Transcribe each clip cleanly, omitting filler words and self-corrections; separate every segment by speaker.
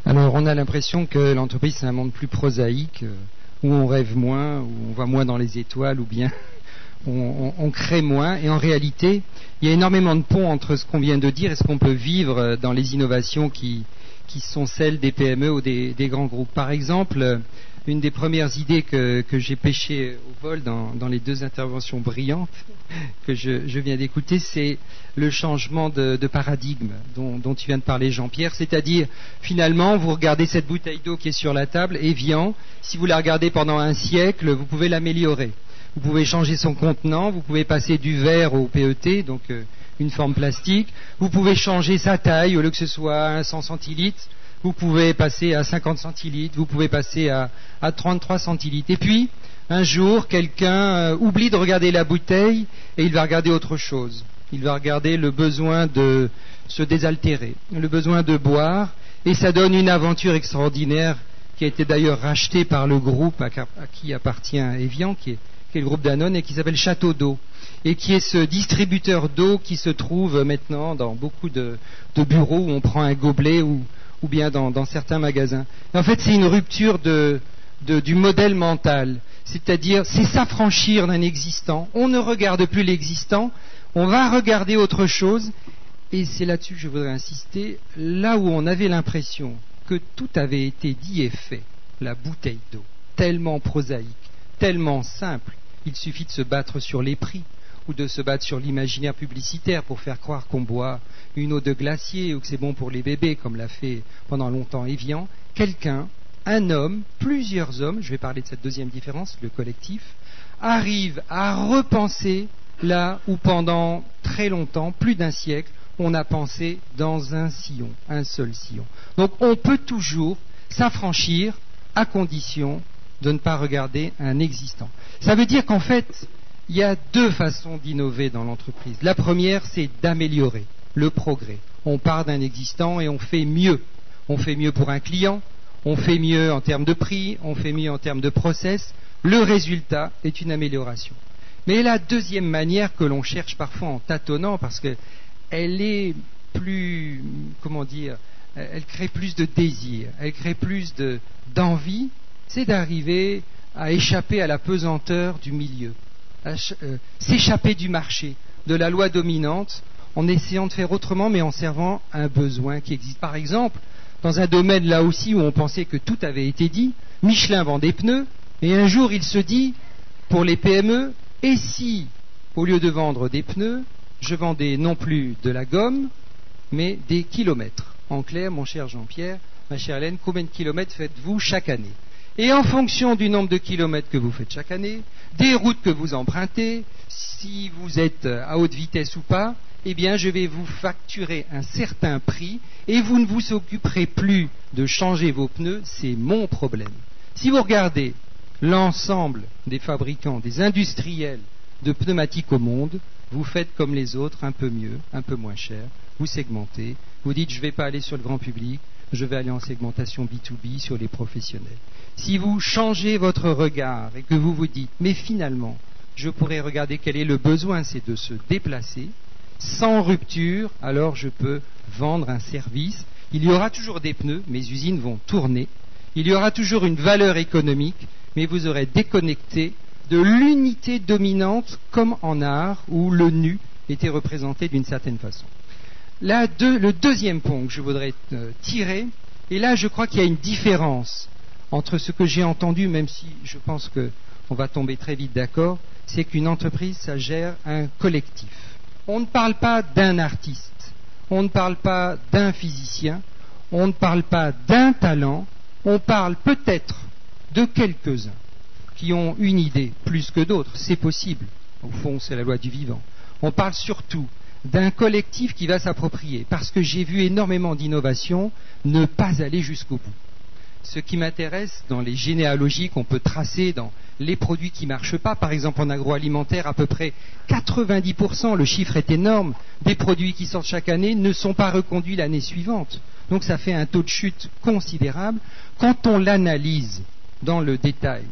Speaker 1: Alors, on a l'impression que l'entreprise, c'est un monde plus prosaïque, où on rêve moins, où on va moins dans les étoiles, ou bien on crée moins. Et en réalité, il y a énormément de ponts entre ce qu'on vient de dire et ce qu'on peut vivre dans les innovations qui sont celles des PME ou des grands groupes. Par exemple, une des premières idées que j'ai pêchées au vol dans les deux interventions brillantes que je viens d'écouter, c'est le changement de paradigme dont tu viens de parler, Jean-Pierre. C'est-à-dire, finalement, vous regardez cette bouteille d'eau qui est sur la table, Evian, si vous la regardez pendant un siècle, vous pouvez l'améliorer. Vous pouvez changer son contenant, vous pouvez passer du verre au PET, donc une forme plastique. Vous pouvez changer sa taille, au lieu que ce soit un 100 centilitres. Vous pouvez passer à 50 centilitres, vous pouvez passer à 33 centilitres. Et puis, un jour, quelqu'un oublie de regarder la bouteille et il va regarder autre chose. Il va regarder le besoin de se désaltérer, le besoin de boire, et ça donne une aventure extraordinaire qui a été d'ailleurs rachetée par le groupe à qui appartient Evian, qui est le groupe Danone, et qui s'appelle Château d'eau, et qui est ce distributeur d'eau qui se trouve maintenant dans beaucoup de bureaux où on prend un gobelet ou bien dans certains magasins. Et en fait, c'est une rupture du modèle mental, c'est-à-dire c'est s'affranchir d'un existant. On ne regarde plus l'existant, on va regarder autre chose, et c'est là-dessus que je voudrais insister. Là où on avait l'impression que tout avait été dit et fait, la bouteille d'eau, tellement prosaïque, tellement simple, il suffit de se battre sur les prix ou de se battre sur l'imaginaire publicitaire pour faire croire qu'on boit une eau de glacier ou que c'est bon pour les bébés, comme l'a fait pendant longtemps Evian. Quelqu'un, un homme, plusieurs hommes, je vais parler de cette deuxième différence, le collectif, arrive à repenser là où pendant très longtemps, plus d'un siècle, on a pensé dans un sillon, un seul sillon. Donc on peut toujours s'affranchir à condition de ne pas regarder un existant. Ça veut dire qu'en fait, il y a deux façons d'innover dans l'entreprise. La première, c'est d'améliorer le progrès. On part d'un existant et on fait mieux. On fait mieux pour un client, on fait mieux en termes de prix, on fait mieux en termes de process. Le résultat est une amélioration. Mais la deuxième manière que l'on cherche parfois en tâtonnant, parce qu'elle est plus, elle crée plus de désir, elle crée plus d'envie, c'est d'arriver à échapper à la pesanteur du milieu, s'échapper du marché, de la loi dominante, en essayant de faire autrement, mais en servant un besoin qui existe. Par exemple, dans un domaine là aussi où on pensait que tout avait été dit, Michelin vend des pneus, et un jour il se dit, pour les PME, et si, au lieu de vendre des pneus, je vendais non plus de la gomme, mais des kilomètres. En clair, mon cher Jean-Pierre, ma chère Hélène, combien de kilomètres faites-vous chaque année? Et en fonction du nombre de kilomètres que vous faites chaque année, des routes que vous empruntez, si vous êtes à haute vitesse ou pas, eh bien je vais vous facturer un certain prix et vous ne vous occuperez plus de changer vos pneus, c'est mon problème. Si vous regardez l'ensemble des fabricants, des industriels de pneumatiques au monde, vous faites comme les autres, un peu mieux, un peu moins cher, vous segmentez, vous dites je ne vais pas aller sur le grand public, je vais aller en segmentation B2B sur les professionnels. Si vous changez votre regard et que vous vous dites mais finalement je pourrais regarder quel est le besoin, c'est de se déplacer, sans rupture, alors je peux vendre un service. Il y aura toujours des pneus, mes usines vont tourner, il y aura toujours une valeur économique, mais vous aurez déconnecté de l'unité dominante comme en art où le nu était représenté d'une certaine façon. Le deuxième point que je voudrais tirer, et là je crois qu'il y a une différence entre ce que j'ai entendu, même si je pense qu'on va tomber très vite d'accord, c'est qu'une entreprise, ça gère un collectif. On ne parle pas d'un artiste, on ne parle pas d'un physicien, on ne parle pas d'un talent, on parle peut-être de quelques-uns qui ont une idée plus que d'autres, c'est possible, au fond c'est la loi du vivant. On parle surtout d'un collectif qui va s'approprier, parce que j'ai vu énormément d'innovations ne pas aller jusqu'au bout. Ce qui m'intéresse dans les généalogies qu'on peut tracer dans les produits qui ne marchent pas, par exemple en agroalimentaire, à peu près 90%, le chiffre est énorme, des produits qui sortent chaque année ne sont pas reconduits l'année suivante. Donc ça fait un taux de chute considérable. Quand on l'analyse dans le détail,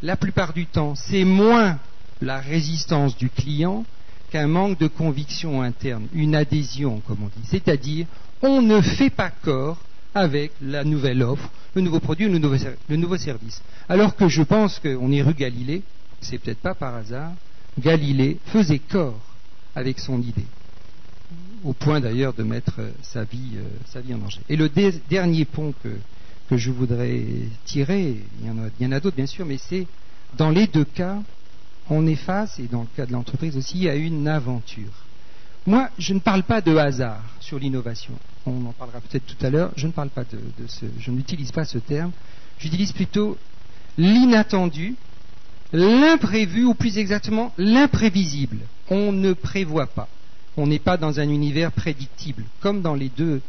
Speaker 1: la plupart du temps, c'est moins la résistance du client qu'un manque de conviction interne, une adhésion, comme on dit. C'est-à-dire, on ne fait pas corps avec la nouvelle offre, le nouveau produit, le nouveau service. Alors que je pense qu'on est rue Galilée, c'est peut-être pas par hasard, Galilée faisait corps avec son idée, au point d'ailleurs de mettre sa vie en danger. Et le dernier pont que je voudrais tirer, il y en a d'autres bien sûr, mais c'est dans les deux cas, on est face, et dans le cas de l'entreprise aussi, à une aventure. Moi, je ne parle pas de hasard sur l'innovation. On en parlera peut-être tout à l'heure. Je ne parle pas je n'utilise pas ce terme. J'utilise plutôt l'inattendu, l'imprévu, ou plus exactement l'imprévisible. On ne prévoit pas. On n'est pas dans un univers prédictible, comme dans les deux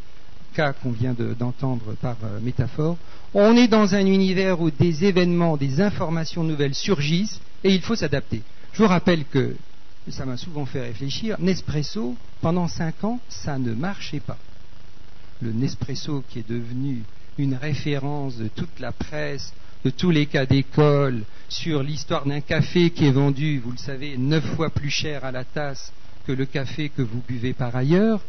Speaker 1: cas qu'on vient d'entendre par métaphore. On est dans un univers où des événements, des informations nouvelles surgissent et il faut s'adapter. Je vous rappelle que ça m'a souvent fait réfléchir. Nespresso, pendant 5 ans, ça ne marchait pas. Le Nespresso qui est devenu une référence de toute la presse, de tous les cas d'école, sur l'histoire d'un café qui est vendu, vous le savez, 9 fois plus cher à la tasse que le café que vous buvez par ailleurs,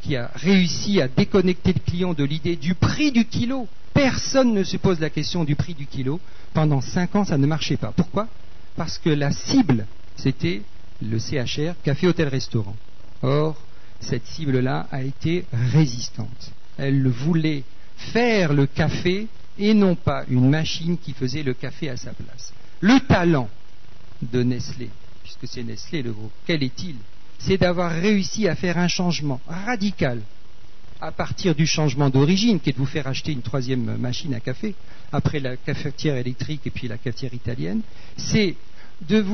Speaker 1: qui a réussi à déconnecter le client de l'idée du prix du kilo. Personne ne se pose la question du prix du kilo. Pendant 5 ans, ça ne marchait pas. Pourquoi ? Parce que la cible, c'était le CHR, café, hôtel, restaurant. Or, cette cible-là a été résistante. Elle voulait faire le café et non pas une machine qui faisait le café à sa place. Le talent de Nestlé, puisque c'est Nestlé le groupe, quel est-il ? C'est d'avoir réussi à faire un changement radical à partir du changement d'origine, qui est de vous faire acheter une 3e machine à café, après la cafetière électrique et puis la cafetière italienne. C'est de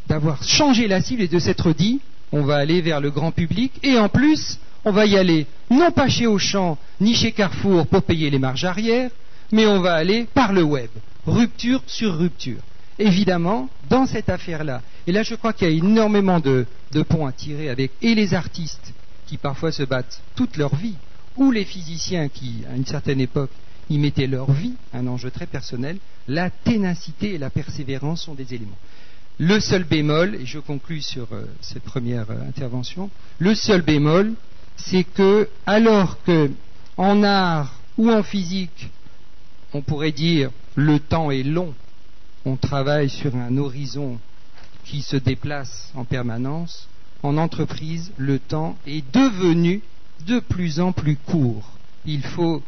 Speaker 1: d'avoir changé la cible et de s'être dit, on va aller vers le grand public, et en plus, on va y aller non pas chez Auchan, ni chez Carrefour pour payer les marges arrière, mais on va aller par le web. Rupture sur rupture. Évidemment, dans cette affaire-là, et là je crois qu'il y a énormément de ponts à tirer avec et les artistes qui parfois se battent toute leur vie, ou les physiciens qui, à une certaine époque, y mettaient leur vie, un enjeu très personnel, la ténacité et la persévérance sont des éléments. Le seul bémol, et je conclus sur cette première intervention, le seul bémol, c'est que, alors que en art ou en physique, on pourrait dire le temps est long, on travaille sur un horizon qui se déplace en permanence, en entreprise, le temps est devenu de plus en plus court. Il faut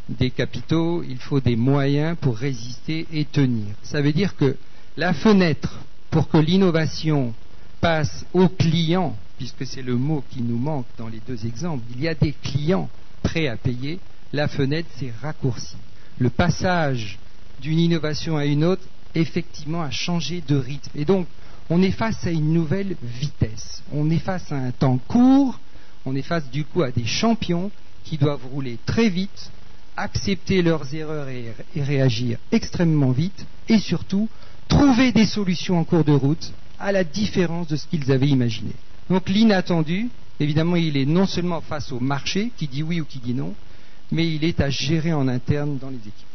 Speaker 1: des capitaux, il faut des moyens pour résister et tenir. Ça veut dire que la fenêtre pour que l'innovation passe aux clients, puisque c'est le mot qui nous manque dans les deux exemples, il y a des clients prêts à payer, la fenêtre s'est raccourcie. Le passage d'une innovation à une autre, effectivement, a changé de rythme. Et donc, on est face à une nouvelle vitesse. On est face à un temps court, on est face du coup à des champions qui doivent rouler très vite, accepter leurs erreurs et réagir extrêmement vite, et surtout, trouver des solutions en cours de route à la différence de ce qu'ils avaient imaginé. Donc l'inattendu, évidemment, il est non seulement face au marché, qui dit oui ou qui dit non, mais il est à gérer en interne dans les équipes.